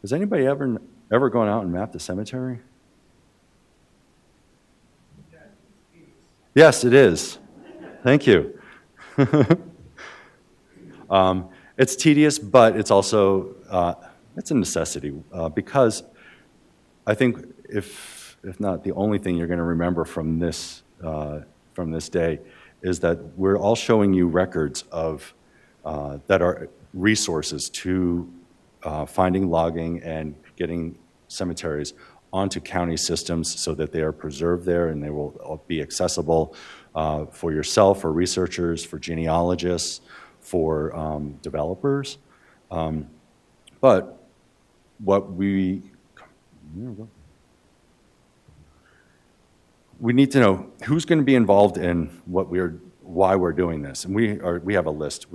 Has anybody ever gone out and mapped a cemetery? Yes, it is. Thank you. It's tedious, but it's also it's a necessity because I think if not the only thing you're going to remember from this day is that we're all showing you records of that are resources to finding, logging, and getting cemeteries onto county systems so that they are preserved there and they will be accessible for yourself, for researchers, for genealogists, for developers. But what we need to know who's going to be involved in why we're doing this. And we have a list.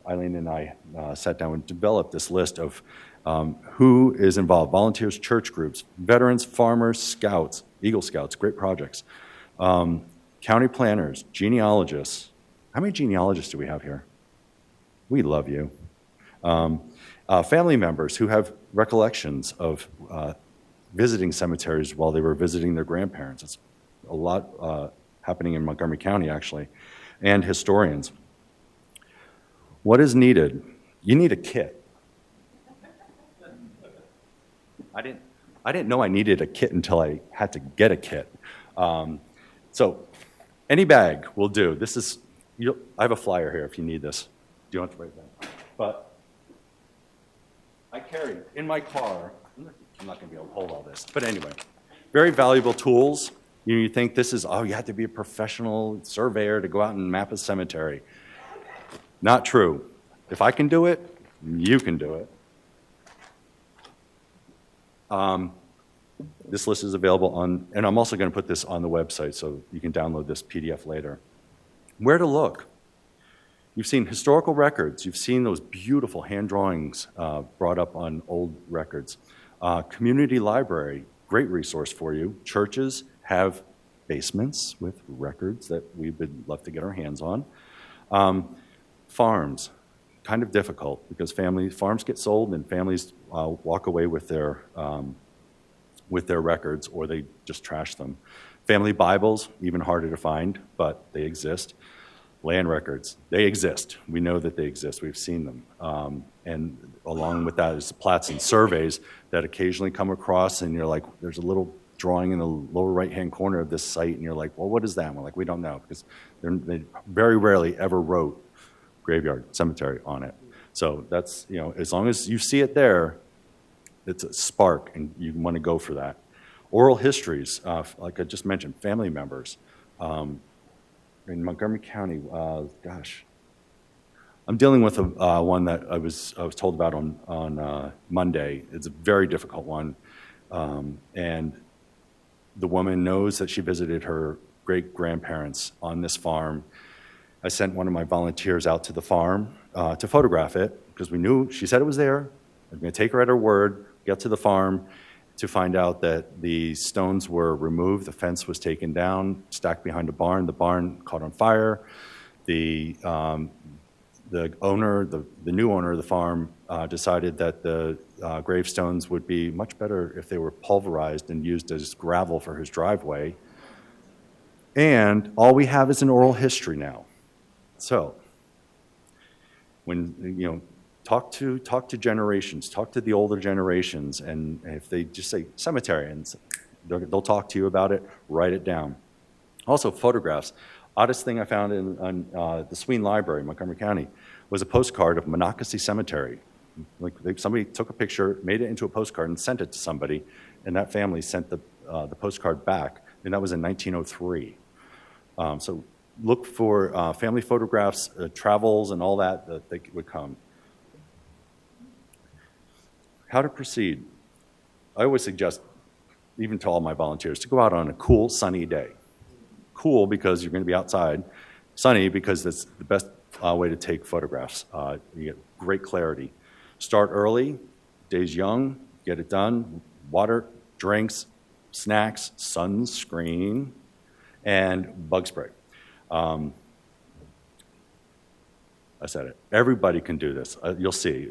Eileen and I sat down and developed this list of who is involved: volunteers, church groups, veterans, farmers, scouts, Eagle Scouts, great projects, county planners, genealogists. How many genealogists do we have here? We love you. Family members who have recollections of visiting cemeteries while they were visiting their grandparents. It's a lot happening in Montgomery County, actually. And historians. What is needed? You need a kit. I didn't know I needed a kit until I had to get a kit. So any bag will do. I have a flyer here if you need this. Do you want to write that? But I carry in my car, I'm not going to be able to hold all this, but anyway, very valuable tools. You think this is, you have to be a professional surveyor to go out and map a cemetery. Not true. If I can do it, you can do it. This list is available and I'm also going to put this on the website so you can download this PDF later. Where to look? You've seen historical records. You've seen those beautiful hand drawings brought up on old records. Community library, great resource for you. Churches have basements with records that we would love to get our hands on. Farms, kind of difficult because farms get sold and families walk away with their records or they just trash them. Family Bibles, even harder to find, but they exist. Land records, they exist. We know that they exist. We've seen them. And along with that is the plats and surveys that occasionally come across and you're like, there's a little drawing in the lower right-hand corner of this site and you're like, well, what is that? And we're like, we don't know because they very rarely ever wrote graveyard, cemetery on it. So that's, as long as you see it there, it's a spark and you want to go for that. Oral histories, like I just mentioned, family members. In Montgomery County, I'm dealing with one that I was told about on Monday. It's a very difficult one, and the woman knows that she visited her great-grandparents on this farm. I sent one of my volunteers out to the farm to photograph it because we knew she said it was there. I'm going to take her at her word, get to the farm, to find out that the stones were removed, the fence was taken down, stacked behind a barn. The barn caught on fire. The owner, the new owner of the farm, decided that the gravestones would be much better if they were pulverized and used as gravel for his driveway. And all we have is an oral history now. So, when talk to generations, talk to the older generations, and if they just say cemetery, and they'll talk to you about it, write it down. Also, photographs. Oddest thing I found in the Sween Library in Montgomery County was a postcard of Monocacy Cemetery. Somebody took a picture, made it into a postcard, and sent it to somebody, and that family sent the postcard back, and that was in 1903. So look for family photographs, travels, and all that they would come. How to proceed. I always suggest, even to all my volunteers, to go out on a cool, sunny day. Cool because you're going to be outside. Sunny because that's the best way to take photographs. You get great clarity. Start early, day's young, get it done. Water, drinks, snacks, sunscreen, and bug spray. I said it. Everybody can do this. You'll see.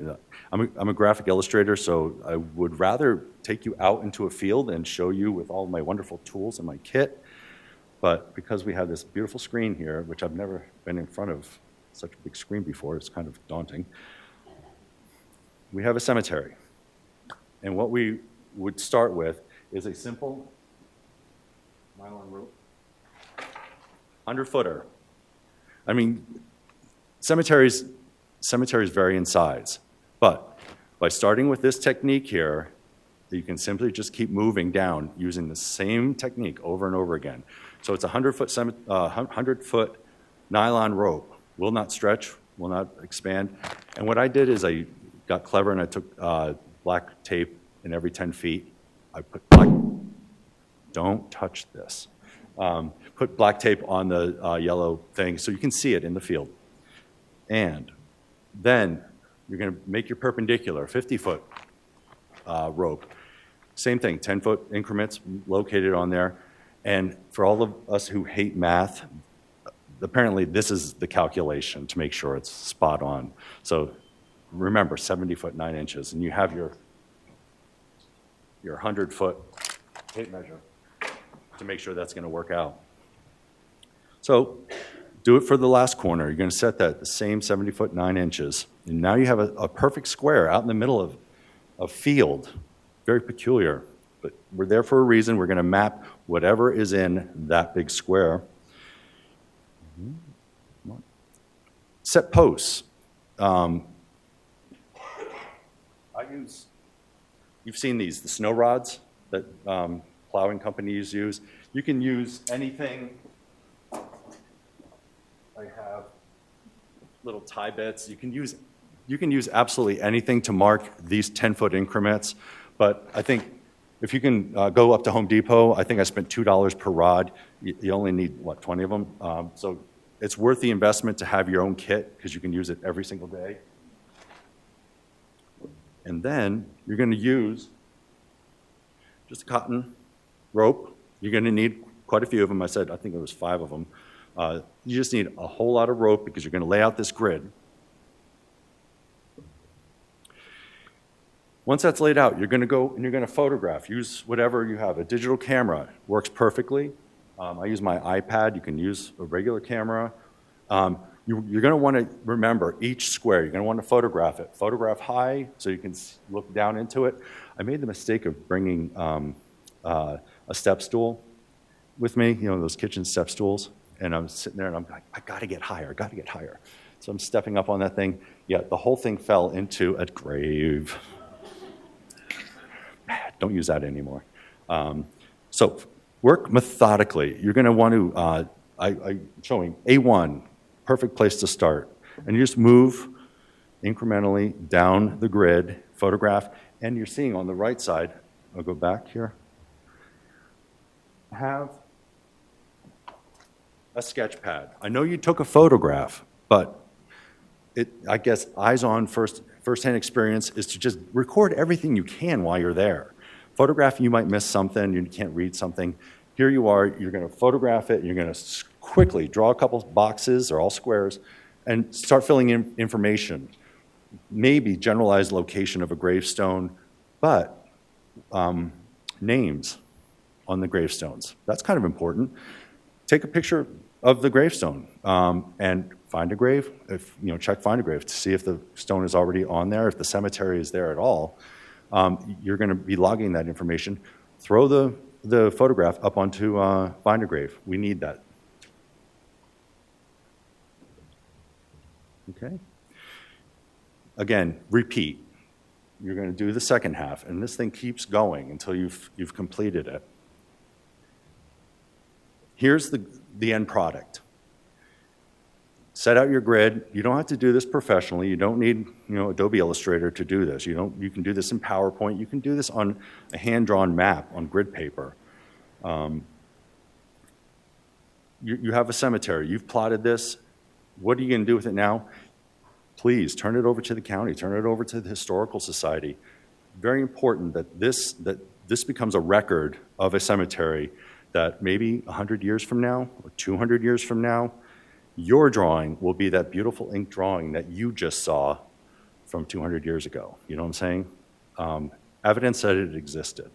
I'm a graphic illustrator, so I would rather take you out into a field and show you with all my wonderful tools and my kit. But because we have this beautiful screen here, which I've never been in front of such a big screen before, it's kind of daunting. We have a cemetery. And what we would start with is a simple nylon rope, 100-footer. I mean, cemeteries vary in size, but by starting with this technique here, you can simply just keep moving down using the same technique over and over again. So it's a 100-foot nylon rope. Will not stretch, will not expand. And what I did is I got clever and I took black tape in every 10 feet. I put black, don't touch this. Put black tape on the yellow thing so you can see it in the field. And then you're going to make your perpendicular 50-foot rope. Same thing, 10-foot increments located on there. And for all of us who hate math, apparently this is the calculation to make sure it's spot on. So remember, 70 foot 9 inches, and you have your 100-foot tape measure to make sure that's going to work out. So do it for the last corner. You're going to set that the same 70 foot 9 inches. And now you have a perfect square out in the middle of a field. Very peculiar, but we're there for a reason. We're going to map whatever is in that big square. Set posts. You've seen these, the snow rods that plowing companies use. You can use anything. I have little tie bits. You can use absolutely anything to mark these 10-foot increments. But I think if you can go up to Home Depot, I think I spent $2 per rod. You only need, 20 of them? So it's worth the investment to have your own kit because you can use it every single day. And then you're going to use just a cotton rope. You're going to need quite a few of them. I think there was 5 of them. You just need a whole lot of rope because you're going to lay out this grid. Once that's laid out, you're going to go and you're going to photograph. Use whatever you have. A digital camera works perfectly. I use my iPad. You can use a regular camera. You're going to want to remember each square. You're going to want to photograph it. Photograph high so you can look down into it. I made the mistake of bringing a step stool with me, those kitchen step stools. And I'm sitting there and I'm like, I got to get higher, got to get higher. So I'm stepping up on that thing. Yeah, the whole thing fell into a grave. Don't use that anymore. So work methodically. You're going to want to, I'm showing A1, perfect place to start. And you just move incrementally down the grid, photograph, and you're seeing on the right side, I'll go back here, have a sketch pad. I know you took a photograph, but I guess eyes-on first-hand experience is to just record everything you can while you're there. Photograph, you might miss something, you can't read something. Here you are, you're going to photograph it, you're going to quickly draw a couple boxes, they're all squares, and start filling in information. Maybe generalized location of a gravestone, but names on the gravestones. That's kind of important. Take a picture of the gravestone and find a grave. Check find a grave to see if the stone is already on there, if the cemetery is there at all. You're going to be logging that information. Throw the photograph up onto find a grave. We need that. Okay. Again, repeat. You're going to do the second half, and this thing keeps going until you've completed it. Here's the end product. Set out your grid. You don't have to do this professionally. You don't need Adobe Illustrator to do this. You can do this in PowerPoint. You can do this on a hand-drawn map on grid paper. You have a cemetery. You've plotted this. What are you going to do with it now? Please turn it over to the county. Turn it over to the Historical Society. Very important that this becomes a record of a cemetery that maybe 100 years from now or 200 years from now, Your drawing will be that beautiful ink drawing that you just saw from 200 years ago. You know what I'm saying? Evidence that it existed.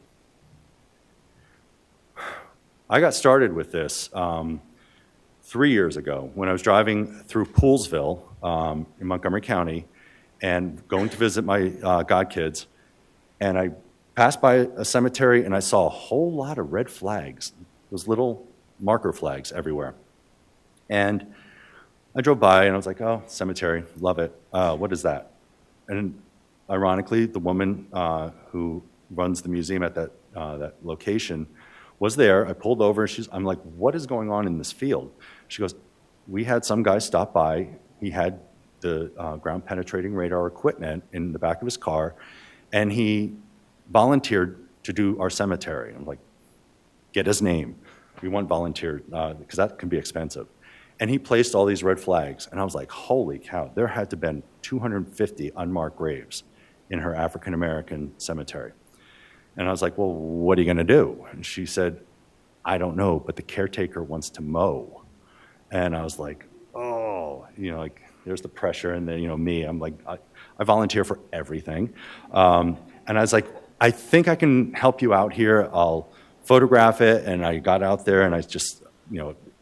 I got started with this 3 years ago when I was driving through Poolsville in Montgomery County and going to visit my godkids, and I passed by a cemetery and I saw a whole lot of red flags, those little marker flags everywhere. And I drove by and I was like, oh, cemetery, love it. What is that? And ironically, the woman who runs the museum at that location was there. I pulled over, I'm like, what is going on in this field? She goes, we had some guy stop by. He had the ground penetrating radar equipment in the back of his car, and he volunteered to do our cemetery. I'm like, get his name. We want volunteers, because that can be expensive. And he placed all these red flags, and I was like, holy cow, there had to have been 250 unmarked graves in her African-American cemetery. And I was like, well, what are you gonna do? And she said, I don't know, but the caretaker wants to mow. And I was like, oh, like there's the pressure, and then, me, I'm like, I volunteer for everything. And I was like, I think I can help you out here. I'll photograph it. And I got out there, and I just,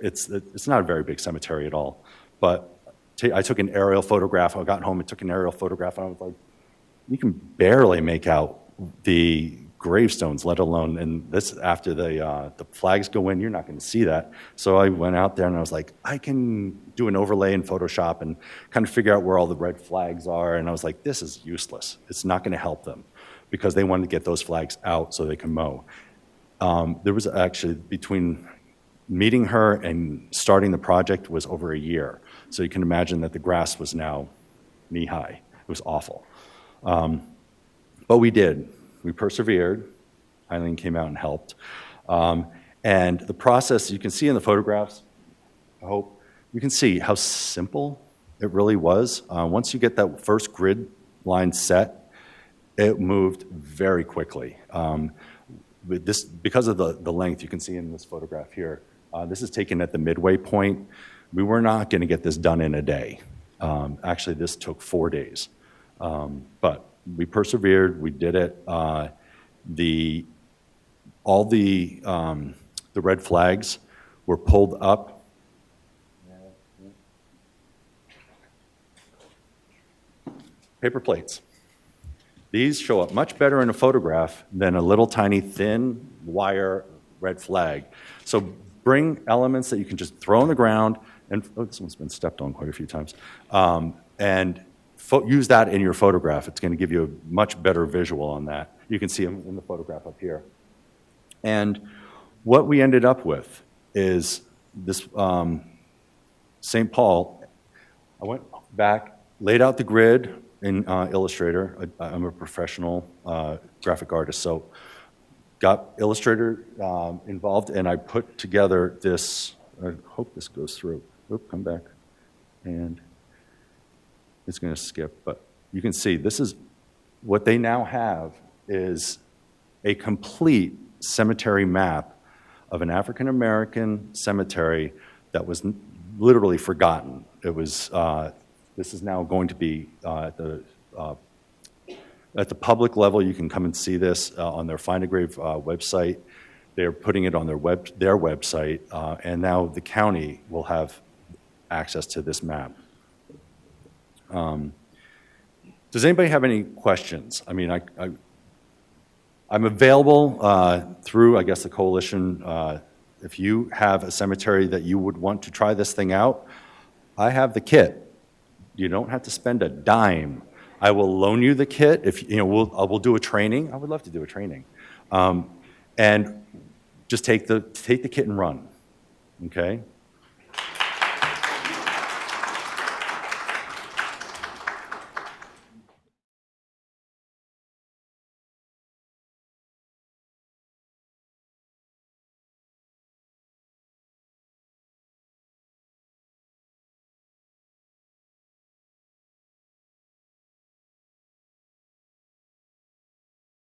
it's not a very big cemetery at all. But I took an aerial photograph. I got home and took an aerial photograph, and I was like, you can barely make out the gravestones, let alone, and this after the flags go in, you're not going to see that. So I went out there and I was like, I can do an overlay in Photoshop and kind of figure out where all the red flags are. And I was like, this is useless. It's not going to help them, because they wanted to get those flags out so they can mow. There was actually, between meeting her and starting the project was over a year. So you can imagine that the grass was now knee-high. It was awful. But we did. We persevered. Eileen came out and helped. And the process, you can see in the photographs, I hope, you can see how simple it really was. Once you get that first grid line set, it moved very quickly. With this, because of the length, you can see in this photograph here, this is taken at the midway point. We were not going to get this done in a day. Actually, this took 4 days. But we persevered. We did it. All the red flags were pulled up. Paper plates. These show up much better in a photograph than a little tiny thin wire red flag. So bring elements that you can just throw on the ground, and this one's been stepped on quite a few times, and use that in your photograph. It's going to give you a much better visual on that. You can see them in the photograph up here. And what we ended up with is this St. Paul. I went back, laid out the grid in Illustrator. I'm a professional graphic artist, so got Illustrator involved, and I put together this. I hope this goes through. Oop, come back. And it's going to skip, but you can see this is what they now have is a complete cemetery map of an African-American cemetery that was literally forgotten. It was, this is now going to be at the public level. You can come and see this on their Find a Grave website. They're putting it on their website, and now the county will have access to this map. Does anybody have any questions? I mean, I'm available through, I guess, the coalition. If you have a cemetery that you would want to try this thing out, I have the kit. You don't have to spend a dime. I will loan you the kit. If we'll do a training. I would love to do a training, and just take the kit and run. Okay.